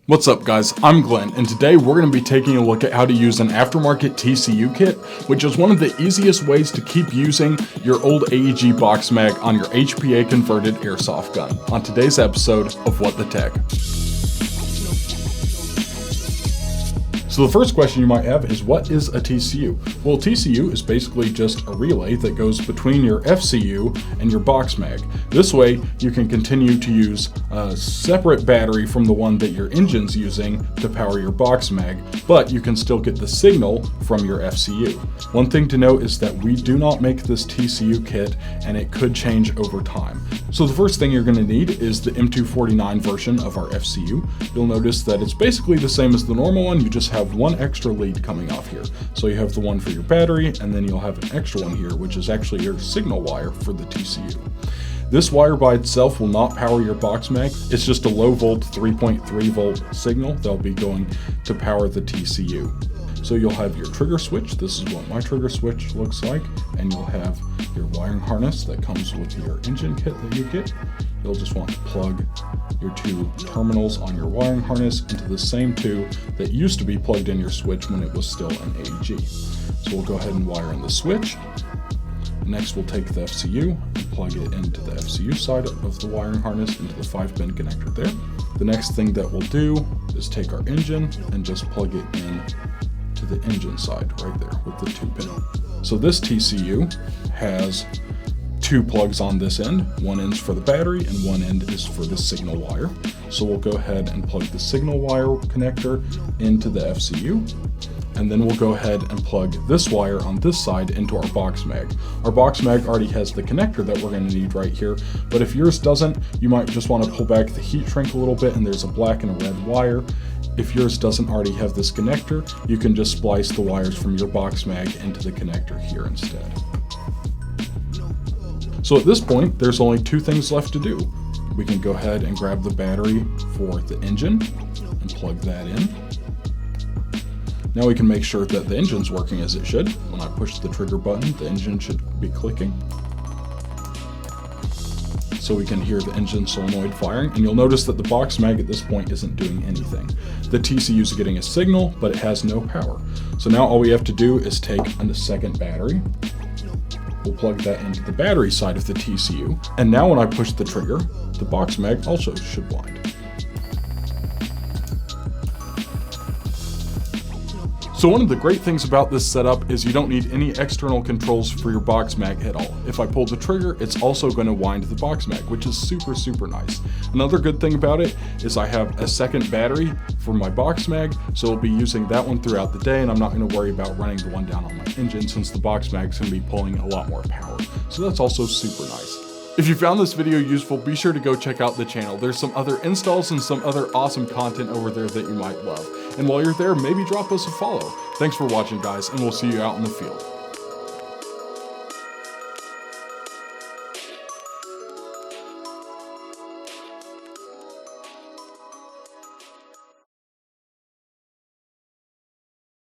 What's up guys, I'm Glenn, and today we're going to be taking a look at how to use an aftermarket TCU kit, which is one of the easiest ways to keep using your old AEG box mag on your HPA converted airsoft gun, on today's episode of What the Tech. So the first question you might have is, what is a TCU? Well, TCU is basically just a relay that goes between your FCU and your box mag. This way, you can continue to use a separate battery from the one that your engine's using to power your box mag, but you can still get the signal from your FCU. One thing to note is that we do not make this TCU kit, and it could change over time. So the first thing you're going to need is the M249 version of our FCU. You'll notice that it's basically the same as the normal one, you just have one extra lead coming off here. So you have the one for your battery, and then you'll have an extra one here, which is actually your signal wire for the TCU. This wire by itself will not power your box mag. It's just a low volt 3.3 volt signal that'll be going to power the TCU. So you'll have your trigger switch. This is what my trigger switch looks like. And you'll have your wiring harness that comes with your engine kit that you get. You'll just want to plug your two terminals on your wiring harness into the same two that used to be plugged in your switch when it was still an AEG. So we'll go ahead and wire in the switch. Next, we'll take the FCU and plug it into the FCU side of the wiring harness into the 5-pin connector there. The next thing that we'll do is take our engine and just plug it in to the engine side right there with the 2-pin. So this TCU has two plugs on this end. One end's for the battery and one end is for the signal wire. So we'll go ahead and plug the signal wire connector into the FCU. And then we'll go ahead and plug this wire on this side into our box mag. Our box mag already has the connector that we're going to need right here, but if yours doesn't, you might just want to pull back the heat shrink a little bit, and there's a black and a red wire. If yours doesn't already have this connector, you can just splice the wires from your box mag into the connector here instead. So at this point, there's only two things left to do. We can go ahead and grab the battery for the engine and plug that in. Now we can make sure that the engine's working as it should. When I push the trigger button, the engine should be clicking. So we can hear the engine solenoid firing, and you'll notice that the box mag at this point isn't doing anything. The TCU is getting a signal, but it has no power. So now all we have to do is take a second battery. We'll plug that into the battery side of the TCU, and now when I push the trigger, the box mag also should wind. So one of the great things about this setup is you don't need any external controls for your box mag at all. If I pull the trigger, it's also going to wind the box mag, which is super nice. Another good thing about it is I have a second battery for my box mag, so I'll be using that one throughout the day, and I'm not going to worry about running the one down on my engine since the box mag is going to be pulling a lot more power. So that's also super nice. If you found this video useful, be sure to go check out the channel. There's some other installs and some other awesome content over there that you might love. And while you're there, maybe drop us a follow. Thanks for watching, guys, and we'll see you out in the field.